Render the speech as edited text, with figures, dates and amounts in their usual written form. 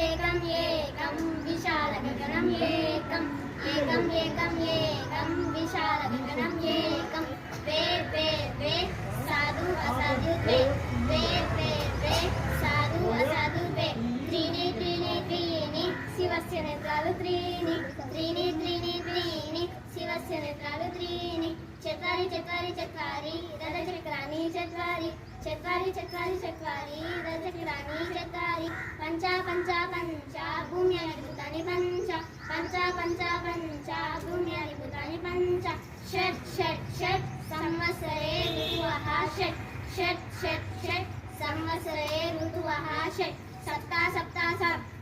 एकम् एकं विशालगगनम् एकम् एकम् एकम् एकं विशालगगनम् एकं द्वे द्वे द्वे साधु असाधु द्वे द्वे द्वे द्वे साधु असाधु द्वे त्रीणि त्रीणि त्रीणि शिवस्य नेत्रालु त्रीणि त्रीणि त्रीणि त्रीणि शिवस्य नेत्रालु त्रीणि चत्वारि चत्वारि चत्वारि रथचक्राणि चत्वारि चत्वारि चत्वारि चत्वारि रथचक्राणि चत्वारि पञ्च पञ्च पञ्च भूम्यानि भूतानि पञ्च पञ्च पञ्च पञ्च भूम्यानि भूतानि पञ्च षट् षट् षट् संवत्सरे ऋतवः षट् षट् षट् षट् संवत्सरे ऋतवः षट् सप्त सप्त सप्त